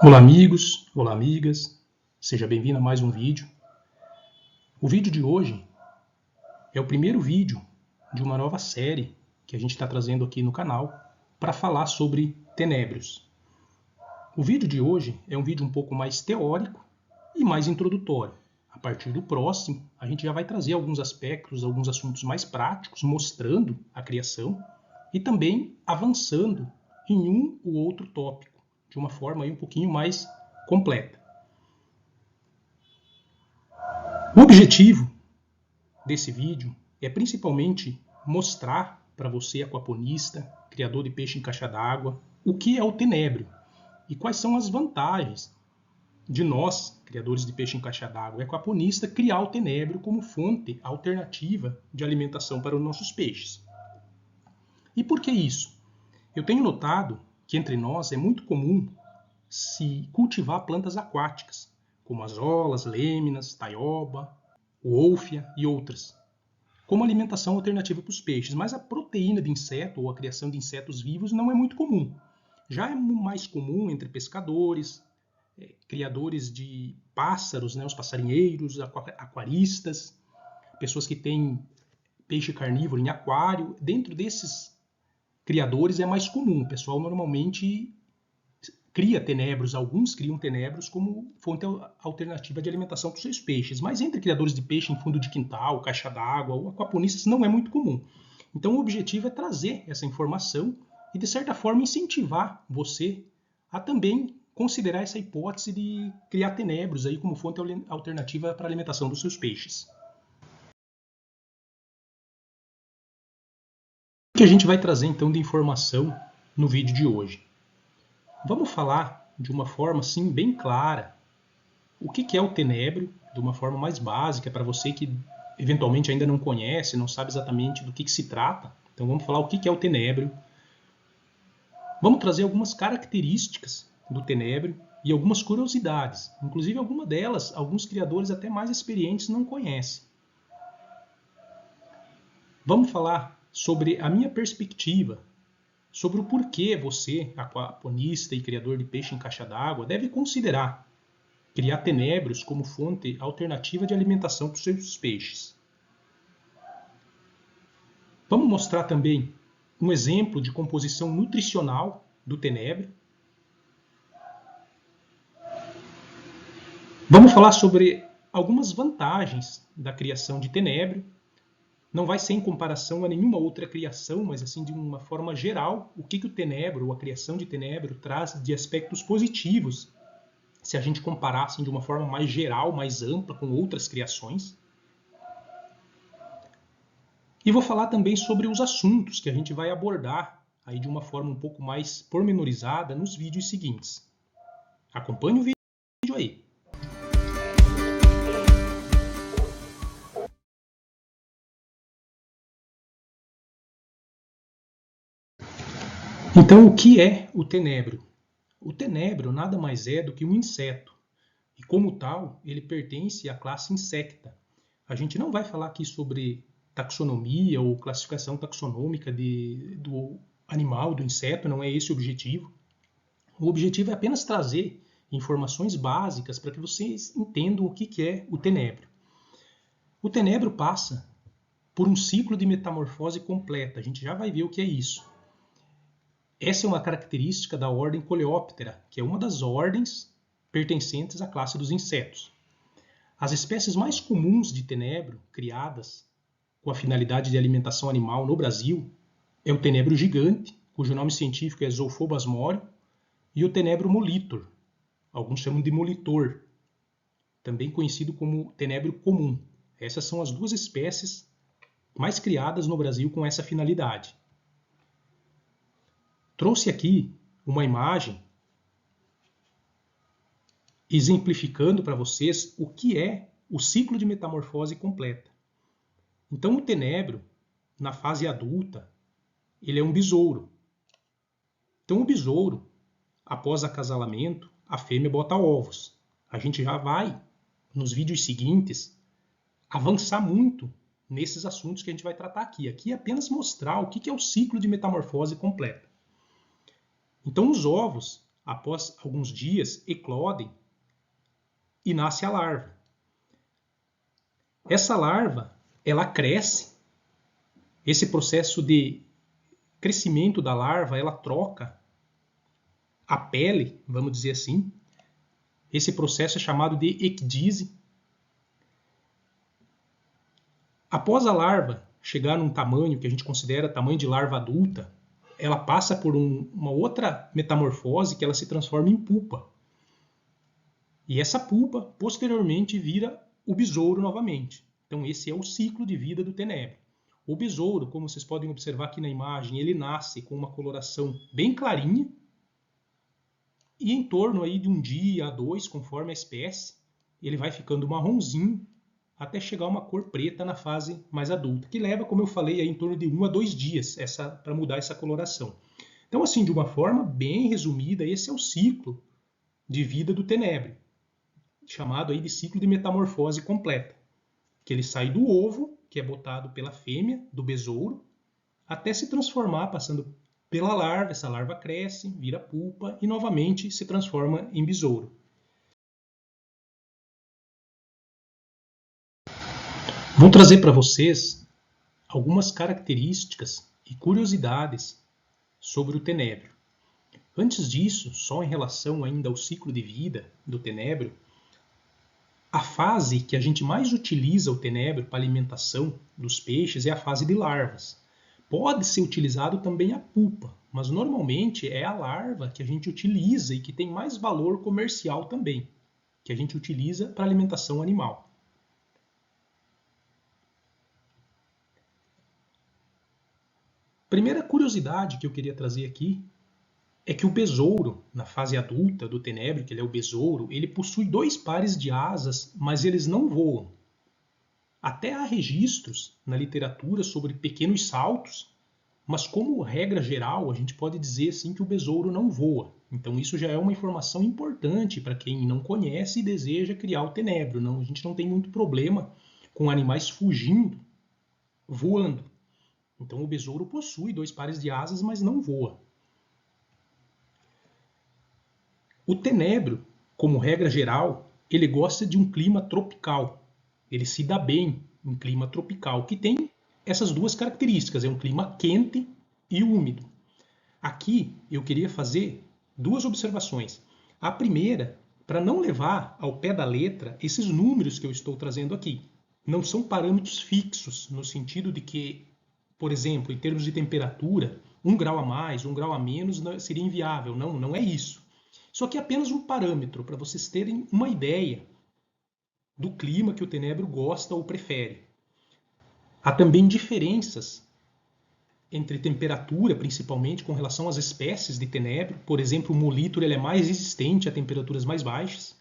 Olá amigos, olá amigas, seja bem-vindo a mais um vídeo. O vídeo de hoje é o primeiro vídeo de uma nova série que a gente está trazendo aqui no canal para falar sobre tenébrios. O vídeo de hoje é um vídeo um pouco mais teórico e mais introdutório. A partir do próximo, a gente já vai trazer alguns aspectos, alguns assuntos mais práticos, mostrando a criação e também avançando em um ou outro tópico de uma forma aí um pouquinho mais completa. O objetivo desse vídeo é principalmente mostrar para você, aquaponista, criador de peixe em caixa d'água, o que é o tenébrio e quais são as vantagens de nós, criadores de peixe em caixa d'água e aquaponista, criar o tenébrio como fonte alternativa de alimentação para os nossos peixes. E por que isso? Eu tenho notado que entre nós é muito comum se cultivar plantas aquáticas, como azolas, lêminas, taioba, wolfia e outras, como alimentação alternativa para os peixes, mas a proteína de inseto ou a criação de insetos vivos não é muito comum. Já é mais comum entre pescadores, criadores de pássaros, os passarinheiros, aquaristas, pessoas que têm peixe carnívoro em aquário. Dentro desses criadores é mais comum. O pessoal normalmente cria tenebros, alguns criam tenebros como fonte alternativa de alimentação para os seus peixes, mas entre criadores de peixe em fundo de quintal, caixa d'água ou aquaponistas não é muito comum. Então o objetivo é trazer essa informação e de certa forma incentivar você a também considerar essa hipótese de criar tenebros aí como fonte alternativa para a alimentação dos seus peixes. O que a gente vai trazer então de informação no vídeo de hoje? Vamos falar de uma forma assim bem clara o que é o tenébrio, de uma forma mais básica para você que eventualmente ainda não conhece, não sabe exatamente do que se trata. Então vamos falar o que é o tenébrio. Vamos trazer algumas características do tenébrio e algumas curiosidades. Inclusive algumas delas, alguns criadores até mais experientes não conhecem. Vamos falar sobre a minha perspectiva, sobre o porquê você, aquaponista e criador de peixe em caixa d'água, deve considerar criar tenébrios como fonte alternativa de alimentação para os seus peixes. Vamos mostrar também um exemplo de composição nutricional do tenébrio. Vamos falar sobre algumas vantagens da criação de tenébrio. Não vai ser em comparação a nenhuma outra criação, mas assim de uma forma geral, o que o tenébrio, ou a criação de tenébrio, traz de aspectos positivos, se a gente comparar assim, de uma forma mais geral, mais ampla, com outras criações. E vou falar também sobre os assuntos que a gente vai abordar aí de uma forma um pouco mais pormenorizada nos vídeos seguintes. Acompanhe o vídeo aí. Então, o que é o tenébrio? O tenébrio nada mais é do que um inseto. E como tal, ele pertence à classe insecta. A gente não vai falar aqui sobre taxonomia ou classificação taxonômica do animal, do inseto, não é esse o objetivo. O objetivo é apenas trazer informações básicas para que vocês entendam o que é o tenébrio. O tenébrio passa por um ciclo de metamorfose completa. A gente já vai ver o que é isso. Essa é uma característica da ordem Coleóptera, que é uma das ordens pertencentes à classe dos insetos. As espécies mais comuns de tenébrio criadas com a finalidade de alimentação animal no Brasil é o tenébrio gigante, cujo nome científico é Zoophobas moro, e o tenébrio molitor, alguns chamam de molitor, também conhecido como tenébrio comum. Essas são as duas espécies mais criadas no Brasil com essa finalidade. Trouxe aqui uma imagem exemplificando para vocês o que é o ciclo de metamorfose completa. Então, o tenébrio, na fase adulta, ele é um besouro. Então, o besouro, após acasalamento, a fêmea bota ovos. A gente já vai, nos vídeos seguintes, avançar muito nesses assuntos que a gente vai tratar aqui. Aqui é apenas mostrar o que é o ciclo de metamorfose completa. Então, os ovos, após alguns dias, eclodem e nasce a larva. Essa larva, ela cresce. Esse processo de crescimento da larva, ela troca a pele, vamos dizer assim. Esse processo é chamado de ecdise. Após a larva chegar num tamanho que a gente considera tamanho de larva adulta, ela passa por uma outra metamorfose que ela se transforma em pupa. E essa pupa, posteriormente, vira o besouro novamente. Então esse é o ciclo de vida do tenebro. O besouro, como vocês podem observar aqui na imagem, ele nasce com uma coloração bem clarinha, e em torno aí de um dia a dois, conforme a espécie, ele vai ficando marronzinho até chegar a uma cor preta na fase mais adulta, que leva, como eu falei, aí em torno de 1 a 2 dias para mudar essa coloração. Então, assim, de uma forma bem resumida, esse é o ciclo de vida do tenebro, chamado aí de ciclo de metamorfose completa, que ele sai do ovo, que é botado pela fêmea do besouro, até se transformar, passando pela larva. Essa larva cresce, vira pupa e novamente se transforma em besouro. Vou trazer para vocês algumas características e curiosidades sobre o tenebro. Antes disso, só em relação ainda ao ciclo de vida do tenebro, a fase que a gente mais utiliza o tenebro para alimentação dos peixes é a fase de larvas. Pode ser utilizado também a pupa, mas normalmente é a larva que a gente utiliza e que tem mais valor comercial também, que a gente utiliza para alimentação animal. Primeira curiosidade que eu queria trazer aqui é que o besouro, na fase adulta do tenebro, que ele é o besouro, ele possui 2 pares de asas, mas eles não voam. Até há registros na literatura sobre pequenos saltos, mas como regra geral, a gente pode dizer assim que o besouro não voa. Então isso já é uma informação importante para quem não conhece e deseja criar o tenebro. Não, a gente não tem muito problema com animais fugindo, voando. Então o besouro possui 2 pares de asas, mas não voa. O tenebro, como regra geral, ele gosta de um clima tropical. Ele se dá bem em clima tropical, que tem essas 2 características, é um clima quente e úmido. Aqui eu queria fazer 2 observações. A primeira, para não levar ao pé da letra esses números que eu estou trazendo aqui. Não são parâmetros fixos, no sentido de que, por exemplo, em termos de temperatura, 1 grau a mais, 1 grau a menos seria inviável. Não, não é isso. Isso aqui é apenas um parâmetro para vocês terem uma ideia do clima que o tenebro gosta ou prefere. Há também diferenças entre temperatura, principalmente com relação às espécies de tenebro. Por exemplo, o molítor ele é mais resistente a temperaturas mais baixas.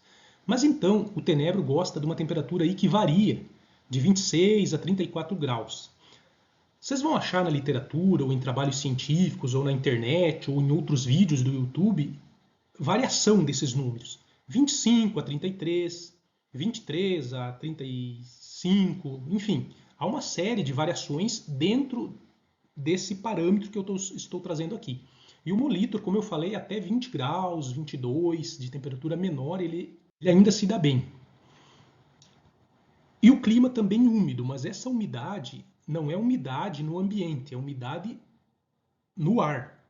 Mas então, o tenebro gosta de uma temperatura aí que varia de 26 a 34 graus. Vocês vão achar na literatura, ou em trabalhos científicos, ou na internet, ou em outros vídeos do YouTube, variação desses números. 25 a 33, 23 a 35, enfim. Há uma série de variações dentro desse parâmetro que eu estou trazendo aqui. E o molítor, como eu falei, até 20 graus, 22 de temperatura menor, ele ainda se dá bem. E o clima também úmido, mas essa umidade não é umidade no ambiente, é umidade no ar.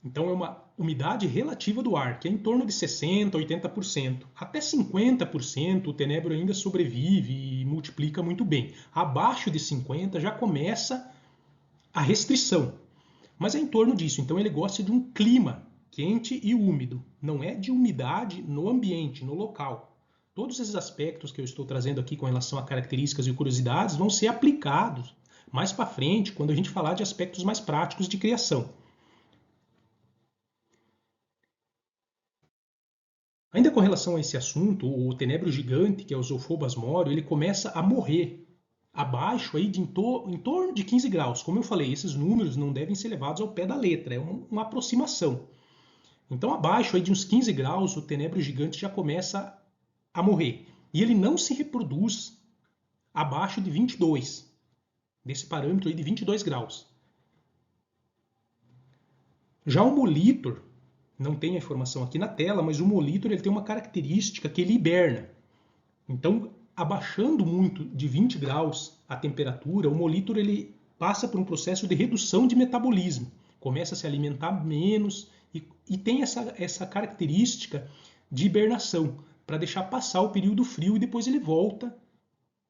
Então é uma umidade relativa do ar, que é em torno de 60%, 80%. Até 50% o tenebro ainda sobrevive e multiplica muito bem. Abaixo de 50% já começa a restrição. Mas é em torno disso. Então ele gosta de um clima quente e úmido. Não é de umidade no ambiente, no local. Todos esses aspectos que eu estou trazendo aqui com relação a características e curiosidades vão ser aplicados mais para frente quando a gente falar de aspectos mais práticos de criação. Ainda com relação a esse assunto, o tenebro gigante, que é o Zoophobas moro, ele começa a morrer abaixo aí de em torno de 15 graus. Como eu falei, esses números não devem ser levados ao pé da letra, é uma aproximação. Então, abaixo aí de uns 15 graus, o tenebro gigante já começa a morrer. E ele não se reproduz abaixo de 22, desse parâmetro aí de 22 graus. Já o molítor, não tem a informação aqui na tela, mas o molítor ele tem uma característica que ele hiberna. Então, abaixando muito de 20 graus a temperatura, o molítor ele passa por um processo de redução de metabolismo. Começa a se alimentar menos e tem essa característica de hibernação, para deixar passar o período frio e depois ele volta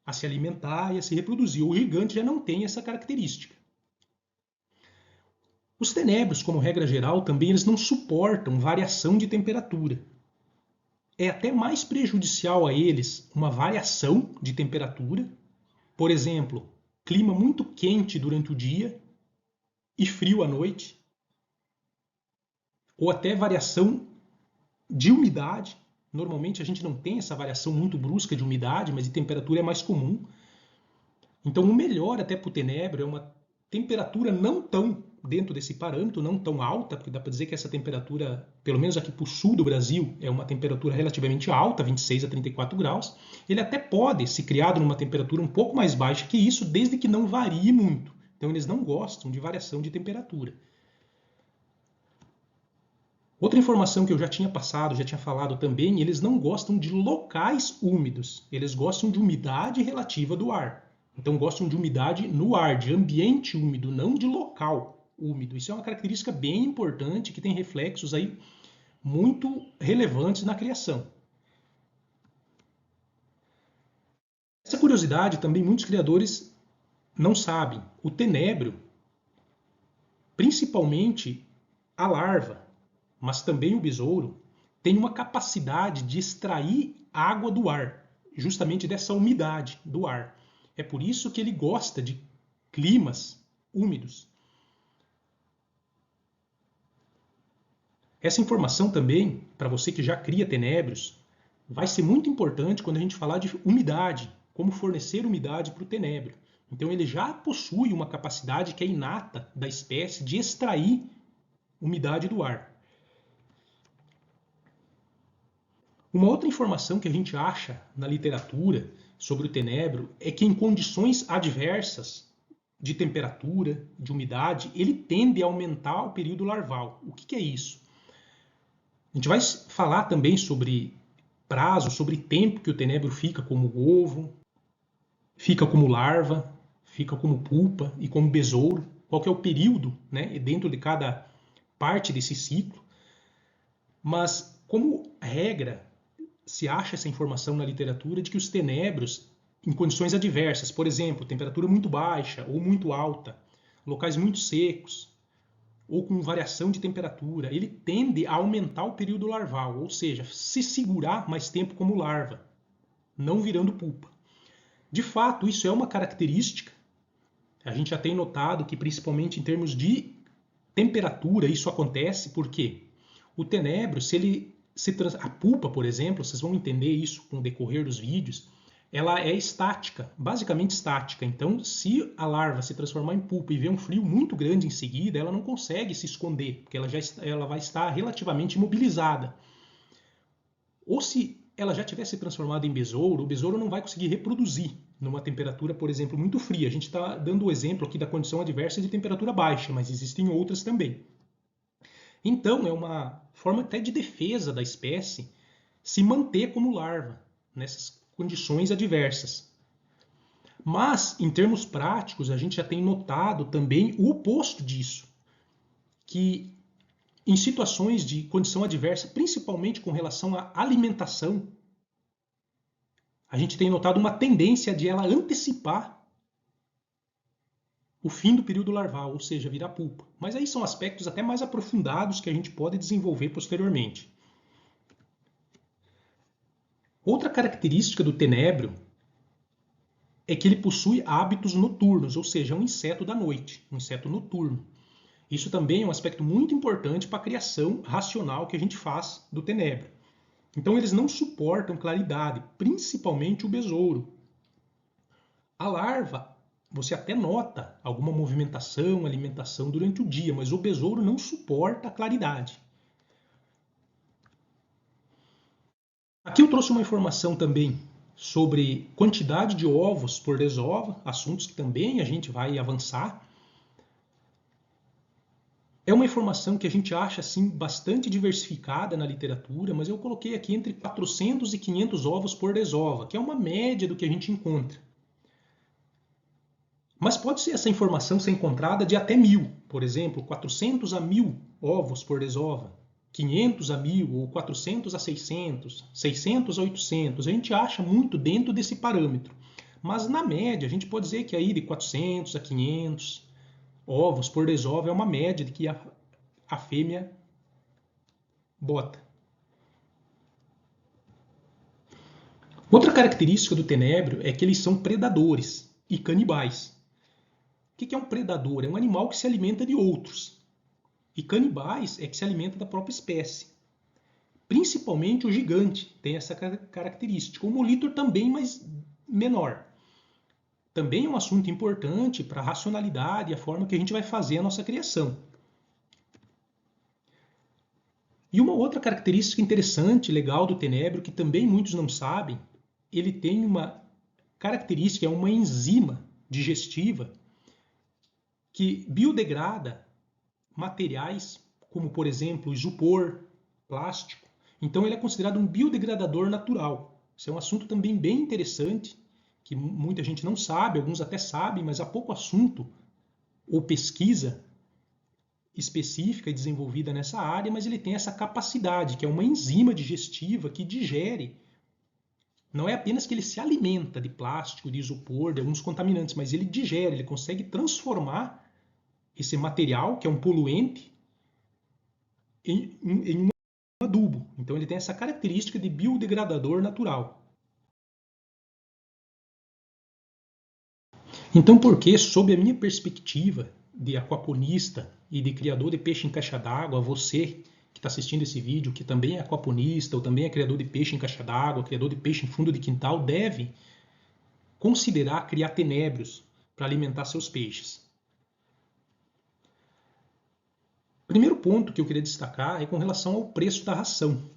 a se alimentar e a se reproduzir. O gigante já não tem essa característica. Os tenébrios, como regra geral, também eles não suportam variação de temperatura. É até mais prejudicial a eles uma variação de temperatura, por exemplo, clima muito quente durante o dia e frio à noite, ou até variação de umidade. Normalmente a gente não tem essa variação muito brusca de umidade, mas de temperatura é mais comum. Então o melhor até para o tenebro é uma temperatura não tão dentro desse parâmetro, não tão alta, porque dá para dizer que essa temperatura, pelo menos aqui para o sul do Brasil, é uma temperatura relativamente alta, 26 a 34 graus. Ele até pode se criar numa temperatura um pouco mais baixa que isso, desde que não varie muito. Então eles não gostam de variação de temperatura. Outra informação que eu já tinha passado, já tinha falado também, eles não gostam de locais úmidos. Eles gostam de umidade relativa do ar. Então gostam de umidade no ar, de ambiente úmido, não de local úmido. Isso é uma característica bem importante que tem reflexos aí muito relevantes na criação. Essa curiosidade também muitos criadores não sabem. O tenébrio, principalmente a larva, mas também o besouro, tem uma capacidade de extrair água do ar, justamente dessa umidade do ar. É por isso que ele gosta de climas úmidos. Essa informação também, para você que já cria tenébrios, vai ser muito importante quando a gente falar de umidade, como fornecer umidade para o tenébrio. Então ele já possui uma capacidade que é inata da espécie de extrair umidade do ar. Uma outra informação que a gente acha na literatura sobre o tenebro é que em condições adversas de temperatura, de umidade, ele tende a aumentar o período larval. O que é isso? A gente vai falar também sobre prazo, sobre tempo que o tenebro fica como ovo, fica como larva, fica como pupa e como besouro, qual que é o período, né, dentro de cada parte desse ciclo. Mas, como regra, se acha essa informação na literatura de que os tenebros, em condições adversas, por exemplo, temperatura muito baixa ou muito alta, locais muito secos, ou com variação de temperatura, ele tende a aumentar o período larval, ou seja, se segurar mais tempo como larva, não virando pupa. De fato, isso é uma característica. A gente já tem notado que, principalmente em termos de temperatura, isso acontece porque o tenebro, a pupa, por exemplo, vocês vão entender isso com o decorrer dos vídeos, ela é estática, basicamente estática. Então, se a larva se transformar em pupa e ver um frio muito grande em seguida, ela não consegue se esconder, porque ela vai estar relativamente imobilizada. Ou se ela já tiver se transformado em besouro, o besouro não vai conseguir reproduzir numa temperatura, por exemplo, muito fria. A gente está dando o exemplo aqui da condição adversa de temperatura baixa, mas existem outras também. Então, é uma forma até de defesa da espécie se manter como larva nessas condições adversas. Mas, em termos práticos, a gente já tem notado também o oposto disso, que em situações de condição adversa, principalmente com relação à alimentação, a gente tem notado uma tendência de ela antecipar o fim do período larval, ou seja, virar pupa. Mas aí são aspectos até mais aprofundados que a gente pode desenvolver posteriormente. Outra característica do tenébrio é que ele possui hábitos noturnos, ou seja, é um inseto da noite, um inseto noturno. Isso também é um aspecto muito importante para a criação racional que a gente faz do tenebro. Então eles não suportam claridade, principalmente o besouro. A larva, você até nota alguma movimentação, alimentação durante o dia, mas o besouro não suporta a claridade. Aqui eu trouxe uma informação também sobre quantidade de ovos por desova, assuntos que também a gente vai avançar. É uma informação que a gente acha assim bastante diversificada na literatura, mas eu coloquei aqui entre 400 e 500 ovos por desova, que é uma média do que a gente encontra. Mas pode ser essa informação ser encontrada de até 1000, por exemplo, 400 a 1000 ovos por desova, 500 a 1000 ou 400 a 600, 600 a 800. A gente acha muito dentro desse parâmetro. Mas na média, a gente pode dizer que aí de 400 a 500 ovos por desova é uma média de que a fêmea bota. Outra característica do tenebro é que eles são predadores e canibais. O que é um predador? É um animal que se alimenta de outros. E canibais é que se alimenta da própria espécie. Principalmente o gigante tem essa característica. O molitor também, mas menor. Também é um assunto importante para a racionalidade e a forma que a gente vai fazer a nossa criação. E uma outra característica interessante, legal do tenebro, que também muitos não sabem, ele tem uma característica, é uma enzima digestiva que biodegrada materiais como, por exemplo, isopor, plástico. Então ele é considerado um biodegradador natural. Isso é um assunto também bem interessante, que muita gente não sabe, alguns até sabem, mas há pouco assunto ou pesquisa específica e desenvolvida nessa área, mas ele tem essa capacidade, que é uma enzima digestiva que digere. Não é apenas que ele se alimenta de plástico, de isopor, de alguns contaminantes, mas ele digere, ele consegue transformar esse material, que é um poluente, em um adubo. Então ele tem essa característica de biodegradador natural. Então por que, sob a minha perspectiva de aquaponista e de criador de peixe em caixa d'água, você que está assistindo esse vídeo, que também é aquaponista ou também é criador de peixe em caixa d'água, criador de peixe em fundo de quintal, deve considerar criar tenébrios para alimentar seus peixes? Primeiro ponto que eu queria destacar é com relação ao preço da ração.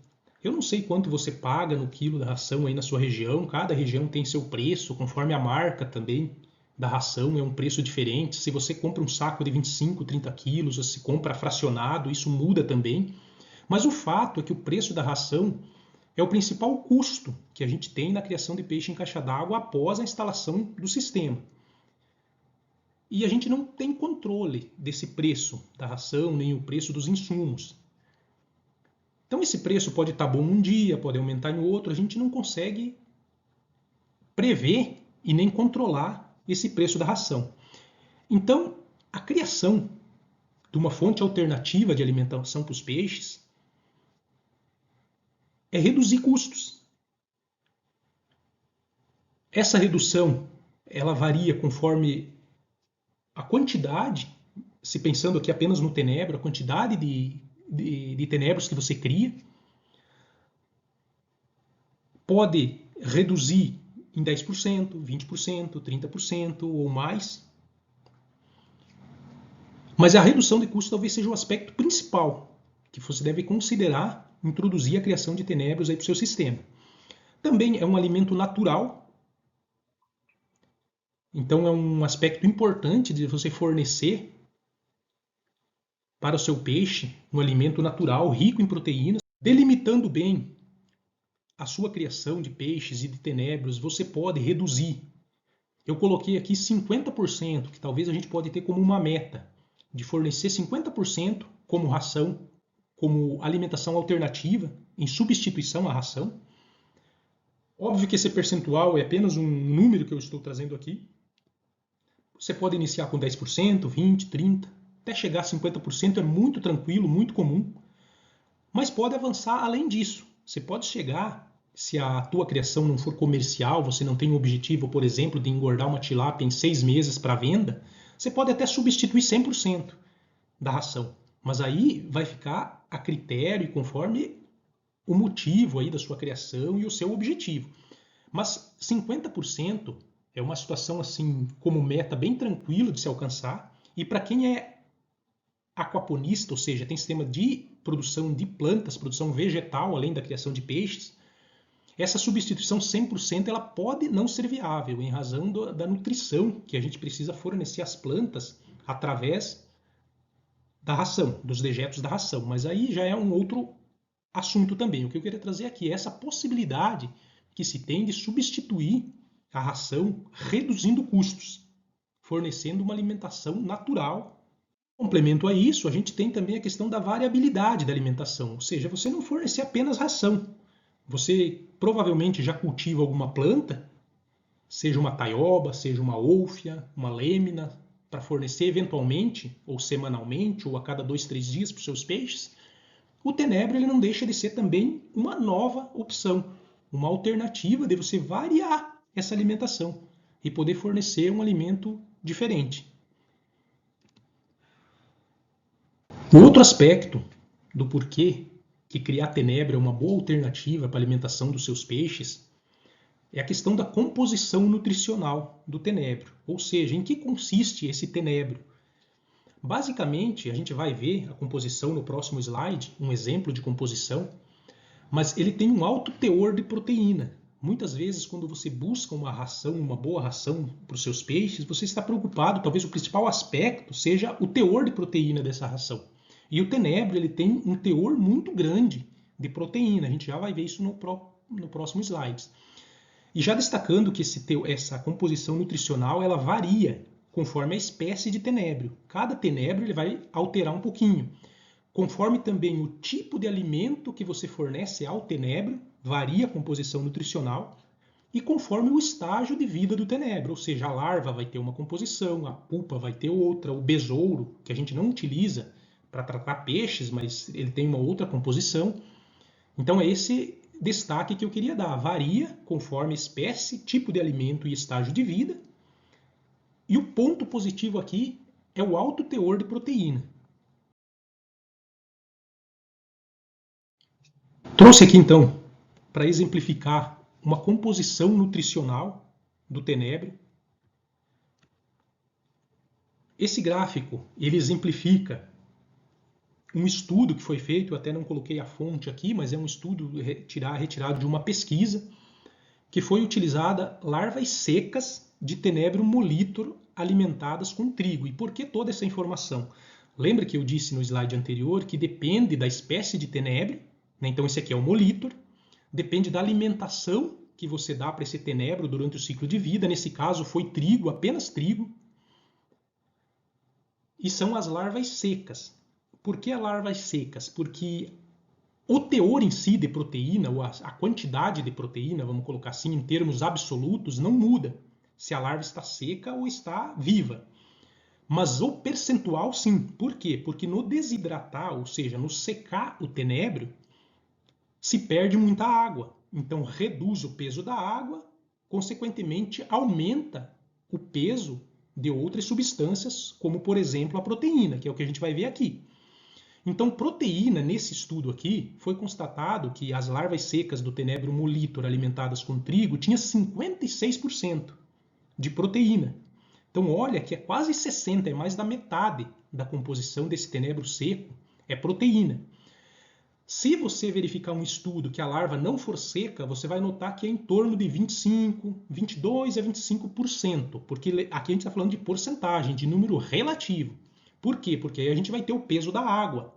Eu não sei quanto você paga no quilo da ração aí na sua região, cada região tem seu preço, conforme a marca também da ração é um preço diferente. Se você compra um saco de 25, 30 quilos, ou se compra fracionado, isso muda também. Mas o fato é que o preço da ração é o principal custo que a gente tem na criação de peixe em caixa d'água após a instalação do sistema. E a gente não tem controle desse preço da ração, nem o preço dos insumos. Então esse preço pode estar bom um dia, pode aumentar em outro, a gente não consegue prever e nem controlar esse preço da ração. Então, a criação de uma fonte alternativa de alimentação para os peixes é reduzir custos. Essa redução, ela varia conforme a quantidade, se pensando aqui apenas no tenebro, a quantidade de tenebros que você cria, pode reduzir em 10%, 20%, 30% ou mais. Mas a redução de custo talvez seja o aspecto principal que você deve considerar introduzir a criação de tenebros para o seu sistema. Também é um alimento natural, então é um aspecto importante de você fornecer para o seu peixe um alimento natural, rico em proteínas, delimitando bem a sua criação de peixes e de tenebros, você pode reduzir. Eu coloquei aqui 50%, que talvez a gente pode ter como uma meta, de fornecer 50% como ração, como alimentação alternativa, em substituição à ração. Óbvio que esse percentual é apenas um número que eu estou trazendo aqui. Você pode iniciar com 10%, 20%, 30%, até chegar a 50% é muito tranquilo, muito comum. Mas pode avançar além disso. Você pode chegar, se a tua criação não for comercial, você não tem o objetivo, por exemplo, de engordar uma tilápia em 6 meses para venda, você pode até substituir 100% da ração. Mas aí vai ficar a critério e conforme o motivo aí da sua criação e o seu objetivo. Mas 50% é uma situação assim como meta bem tranquila de se alcançar. E para quem é aquaponista, ou seja, tem sistema de produção de plantas, produção vegetal, além da criação de peixes, essa substituição 100% ela pode não ser viável em razão da nutrição que a gente precisa fornecer às plantas através da ração, dos dejetos da ração. Mas aí já é um outro assunto também. O que eu queria trazer aqui é essa possibilidade que se tem de substituir a ração reduzindo custos, fornecendo uma alimentação natural. Complemento a isso, a gente tem também a questão da variabilidade da alimentação, ou seja, você não fornecer apenas ração. Você provavelmente já cultiva alguma planta, seja uma taioba, seja uma ouffia, uma lêmina, para fornecer eventualmente, ou semanalmente, ou a cada 2, 3 dias para os seus peixes. O tenebro ele não deixa de ser também uma nova opção, uma alternativa de você variar essa alimentação e poder fornecer um alimento diferente. Um outro aspecto do porquê que criar tenebro é uma boa alternativa para a alimentação dos seus peixes é a questão da composição nutricional do tenebro, ou seja, em que consiste esse tenebro. Basicamente, a gente vai ver a composição no próximo slide, um exemplo de composição, mas ele tem um alto teor de proteína. Muitas vezes, quando você busca uma ração, uma boa ração para os seus peixes, você está preocupado, talvez o principal aspecto seja o teor de proteína dessa ração. E o tenebro ele tem um teor muito grande de proteína, a gente já vai ver isso no próximo slide. E já destacando que essa composição nutricional ela varia conforme a espécie de tenebro. Cada tenebro ele vai alterar um pouquinho. Conforme também o tipo de alimento que você fornece ao tenebro, varia a composição nutricional, e conforme o estágio de vida do tenebro, ou seja, a larva vai ter uma composição, a pupa vai ter outra, o besouro, que a gente não utiliza para tratar peixes, mas ele tem uma outra composição. Então é esse destaque que eu queria dar. Varia conforme espécie, tipo de alimento e estágio de vida. E o ponto positivo aqui é o alto teor de proteína. Trouxe aqui então, para exemplificar uma composição nutricional do tenebro. Esse gráfico ele exemplifica um estudo que foi feito, eu até não coloquei a fonte aqui, mas é um estudo retirado de uma pesquisa, que foi utilizada larvas secas de tenebro molitor alimentadas com trigo. E por que toda essa informação? Lembra que eu disse no slide anterior que depende da espécie de tenebro, né? Então esse aqui é o molitor, depende da alimentação que você dá para esse tenebro durante o ciclo de vida, nesse caso foi trigo, apenas trigo, e são as larvas secas. Por que as larvas secas? Porque o teor em si de proteína, ou a quantidade de proteína, vamos colocar assim, em termos absolutos, não muda se a larva está seca ou está viva. Mas o percentual, sim. Por quê? Porque no desidratar, ou seja, no secar o tenebro, se perde muita água. Então, reduz o peso da água, consequentemente, aumenta o peso de outras substâncias, como, por exemplo, a proteína, que é o que a gente vai ver aqui. Então, proteína, nesse estudo aqui, foi constatado que as larvas secas do tenebro molitor alimentadas com trigo tinha 56% de proteína. Então, olha que é quase 60%, é mais da metade da composição desse tenebro seco é proteína. Se você verificar um estudo que a larva não for seca, você vai notar que é em torno de 25%, 22% a 25%, porque aqui a gente está falando de porcentagem, de número relativo. Por quê? Porque aí a gente vai ter o peso da água,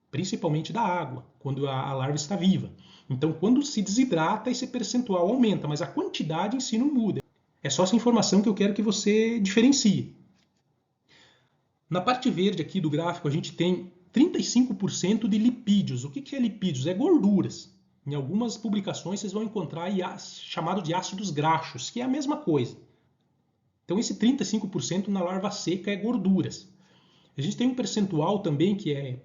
principalmente da água, quando a larva está viva. Então, quando se desidrata, esse percentual aumenta, mas a quantidade em si não muda. É só essa informação que eu quero que você diferencie. Na parte verde aqui do gráfico, a gente tem 35% de lipídios. O que é lipídios? É gorduras. Em algumas publicações vocês vão encontrar chamado de ácidos graxos, que é a mesma coisa. Então esse 35% na larva seca é gorduras. A gente tem um percentual também que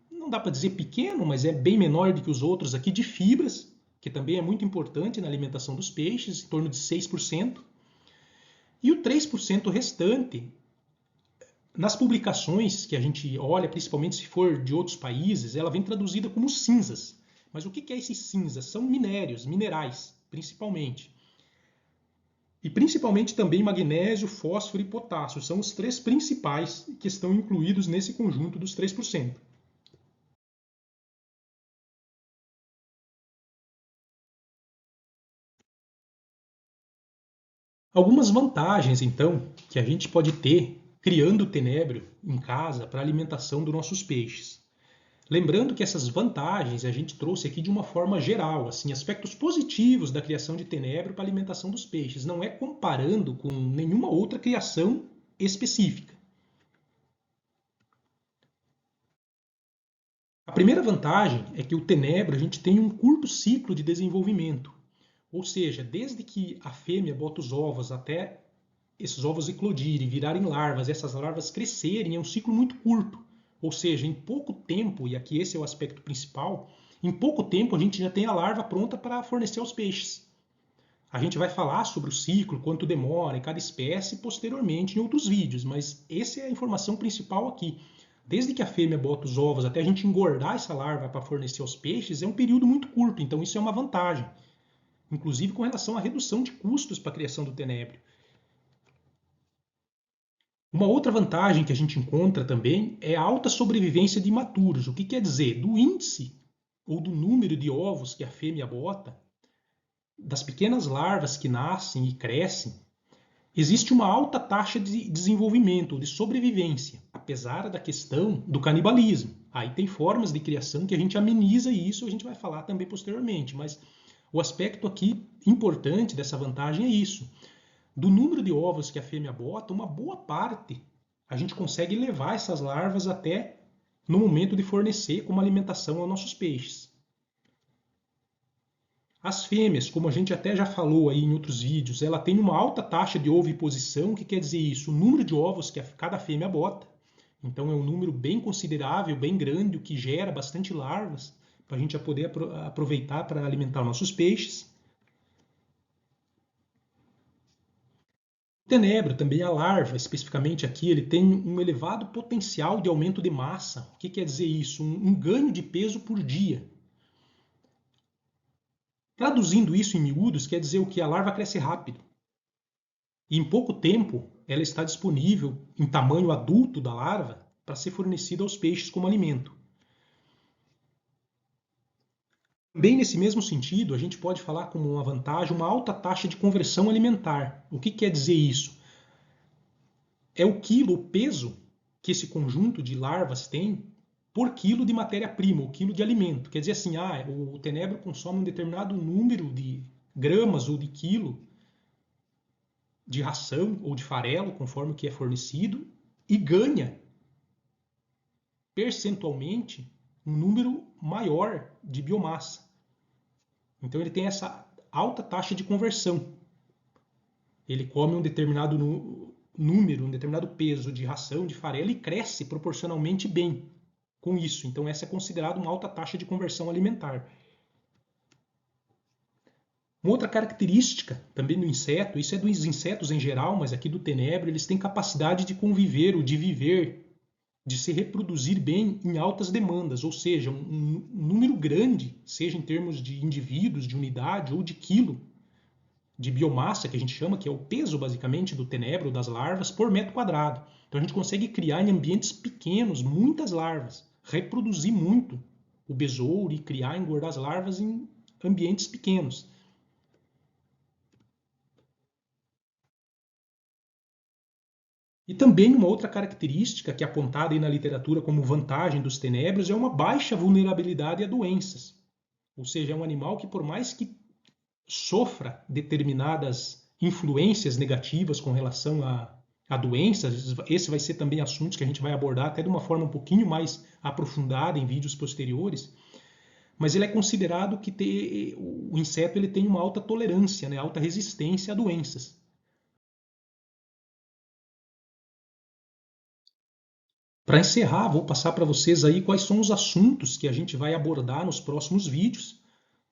não dá para dizer pequeno, mas é bem menor do que os outros aqui, de fibras, que também é muito importante na alimentação dos peixes, em torno de 6%. E o 3% restante, nas publicações que a gente olha, principalmente se for de outros países, ela vem traduzida como cinzas. Mas o que é esses cinzas? São minérios, minerais, principalmente. E principalmente também magnésio, fósforo e potássio. São os três principais que estão incluídos nesse conjunto dos 3%. Algumas vantagens, então, que a gente pode ter criando tenebro em casa para a alimentação dos nossos peixes. Lembrando que essas vantagens a gente trouxe aqui de uma forma geral, assim, aspectos positivos da criação de tenebro para a alimentação dos peixes, não é comparando com nenhuma outra criação específica. A primeira vantagem é que o tenebro a gente tem um curto ciclo de desenvolvimento, ou seja, desde que a fêmea bota os ovos até esses ovos eclodirem, virarem larvas, essas larvas crescerem, é um ciclo muito curto. Ou seja, em pouco tempo, e aqui esse é o aspecto principal, em pouco tempo a gente já tem a larva pronta para fornecer aos peixes. A gente vai falar sobre o ciclo, quanto demora em cada espécie posteriormente em outros vídeos, mas essa é a informação principal aqui. Desde que a fêmea bota os ovos até a gente engordar essa larva para fornecer aos peixes, é um período muito curto, então isso é uma vantagem. Inclusive com relação à redução de custos para a criação do tenebro. Uma outra vantagem que a gente encontra também é a alta sobrevivência de imaturos. O que quer dizer? Do índice ou do número de ovos que a fêmea bota, das pequenas larvas que nascem e crescem, existe uma alta taxa de desenvolvimento, de sobrevivência, apesar da questão do canibalismo. Aí tem formas de criação que a gente ameniza isso, a gente vai falar também posteriormente, mas o aspecto aqui importante dessa vantagem é isso. Do número de ovos que a fêmea bota, uma boa parte a gente consegue levar essas larvas até no momento de fornecer como alimentação aos nossos peixes. As fêmeas, como a gente até já falou aí em outros vídeos, ela tem uma alta taxa de oviposição. O que quer dizer isso? O número de ovos que cada fêmea bota. Então é um número bem considerável, bem grande, o que gera bastante larvas para a gente poder aproveitar para alimentar nossos peixes. O tenebro, também a larva, especificamente aqui, ele tem um elevado potencial de aumento de massa. O que quer dizer isso? Um ganho de peso por dia. Traduzindo isso em miúdos, quer dizer o que? A larva cresce rápido. E em pouco tempo, ela está disponível em tamanho adulto da larva para ser fornecida aos peixes como alimento. Bem nesse mesmo sentido, a gente pode falar como uma vantagem uma alta taxa de conversão alimentar. O que quer dizer isso? É o quilo, o peso que esse conjunto de larvas tem por quilo de matéria-prima, o quilo de alimento. Quer dizer assim, o tenebro consome um determinado número de gramas ou de quilo de ração ou de farelo, conforme o que é fornecido, e ganha percentualmente um número maior de biomassa. Então ele tem essa alta taxa de conversão. Ele come um determinado número, um determinado peso de ração, de farelo e cresce proporcionalmente bem com isso. Então essa é considerada uma alta taxa de conversão alimentar. Uma outra característica também do inseto, isso é dos insetos em geral, mas aqui do tenebro, eles têm capacidade de conviver ou de viver, de se reproduzir bem em altas demandas, ou seja, um número grande, seja em termos de indivíduos, de unidade ou de quilo de biomassa, que a gente chama, que é o peso basicamente do tenebro, das larvas, por metro quadrado. Então a gente consegue criar em ambientes pequenos muitas larvas, reproduzir muito o besouro e criar e engordar as larvas em ambientes pequenos. E também uma outra característica que é apontada aí na literatura como vantagem dos tenebros é uma baixa vulnerabilidade a doenças. Ou seja, é um animal que por mais que sofra determinadas influências negativas com relação a doenças, esse vai ser também assuntos que a gente vai abordar até de uma forma um pouquinho mais aprofundada em vídeos posteriores, mas ele é considerado que o inseto ele tem uma alta tolerância, né, alta resistência a doenças. Para encerrar, vou passar para vocês aí quais são os assuntos que a gente vai abordar nos próximos vídeos.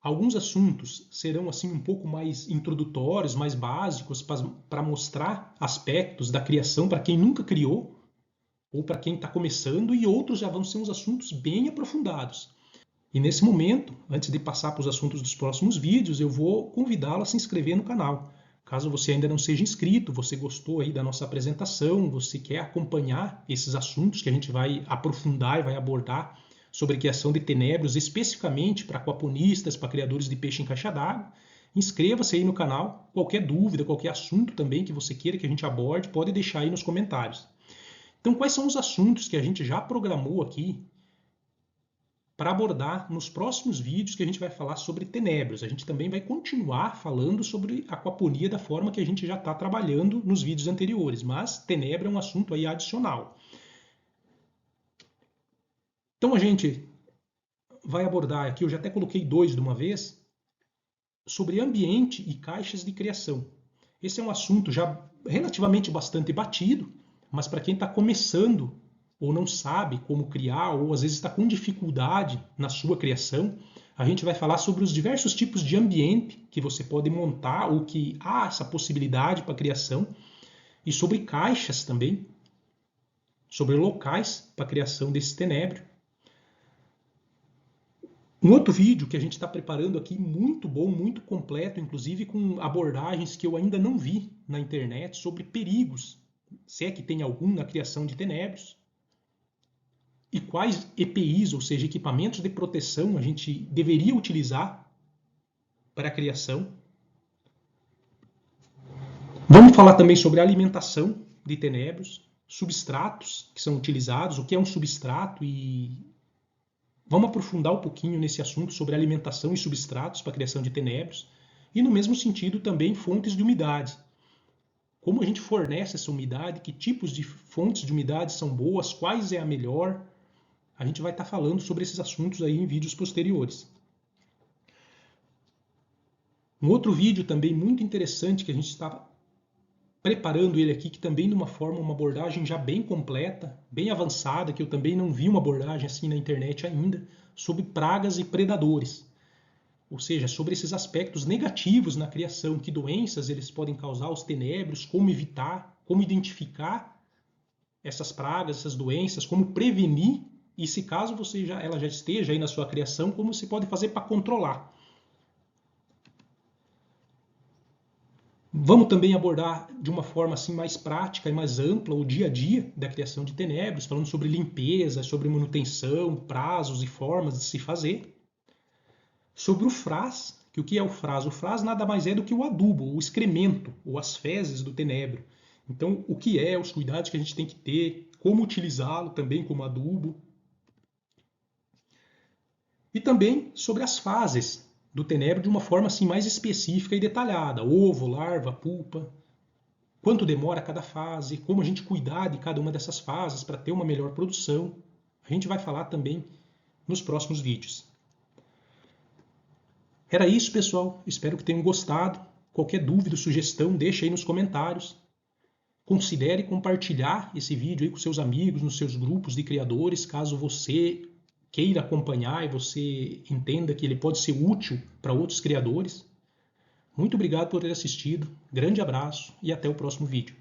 Alguns assuntos serão assim um pouco mais introdutórios, mais básicos, para mostrar aspectos da criação para quem nunca criou ou para quem está começando, e outros já vão ser uns assuntos bem aprofundados. E nesse momento, antes de passar para os assuntos dos próximos vídeos, eu vou convidá-lo a se inscrever no canal. Caso você ainda não seja inscrito, você gostou aí da nossa apresentação, você quer acompanhar esses assuntos que a gente vai aprofundar e vai abordar sobre criação de tenebros, especificamente para aquaponistas, para criadores de peixe em caixa d'água, inscreva-se aí no canal. Qualquer dúvida, qualquer assunto também que você queira que a gente aborde, pode deixar aí nos comentários. Então, quais são os assuntos que a gente já programou aqui para abordar nos próximos vídeos que a gente vai falar sobre tenébrios? A gente também vai continuar falando sobre aquaponia da forma que a gente já está trabalhando nos vídeos anteriores, mas tenebro é um assunto aí adicional. Então a gente vai abordar aqui, eu já até coloquei 2 de uma vez, sobre ambiente e caixas de criação. Esse é um assunto já relativamente bastante batido, mas para quem está começando ou não sabe como criar, ou às vezes está com dificuldade na sua criação, a gente vai falar sobre os diversos tipos de ambiente que você pode montar ou que há essa possibilidade para criação, e sobre caixas também, sobre locais para a criação desse tenébrio. Um outro vídeo que a gente está preparando aqui, muito bom, muito completo, inclusive com abordagens que eu ainda não vi na internet sobre perigos, se é que tem algum na criação de tenébrios, e quais EPIs, ou seja, equipamentos de proteção a gente deveria utilizar para a criação. Vamos falar também sobre a alimentação de tenébrios, substratos que são utilizados, o que é um substrato, e vamos aprofundar um pouquinho nesse assunto sobre alimentação e substratos para a criação de tenébrios, e no mesmo sentido também fontes de umidade. Como a gente fornece essa umidade, que tipos de fontes de umidade são boas, quais é a melhor. A gente vai estar falando sobre esses assuntos aí em vídeos posteriores. Um outro vídeo também muito interessante que a gente está preparando ele aqui, que também de uma forma, uma abordagem já bem completa, bem avançada, que eu também não vi uma abordagem assim na internet ainda, sobre pragas e predadores. Ou seja, sobre esses aspectos negativos na criação, que doenças eles podem causar aos tenébrios, como evitar, como identificar essas pragas, essas doenças, como prevenir, e se caso ela já esteja aí na sua criação, como você pode fazer para controlar. Vamos também abordar de uma forma assim mais prática e mais ampla o dia a dia da criação de tenébrios, falando sobre limpeza, sobre manutenção, prazos e formas de se fazer. Sobre o fraz, que o que é o fraz? O fraz nada mais é do que o adubo, o excremento, ou as fezes do tenébrio. Então, o que é, os cuidados que a gente tem que ter, como utilizá-lo também como adubo. E também sobre as fases do tenébrio de uma forma assim mais específica e detalhada. Ovo, larva, pulpa, quanto demora cada fase, como a gente cuidar de cada uma dessas fases para ter uma melhor produção. A gente vai falar também nos próximos vídeos. Era isso, pessoal. Espero que tenham gostado. Qualquer dúvida, sugestão, deixa aí nos comentários. Considere compartilhar esse vídeo aí com seus amigos, nos seus grupos de criadores, caso você queira acompanhar e você entenda que ele pode ser útil para outros criadores. Muito obrigado por ter assistido, grande abraço e até o próximo vídeo.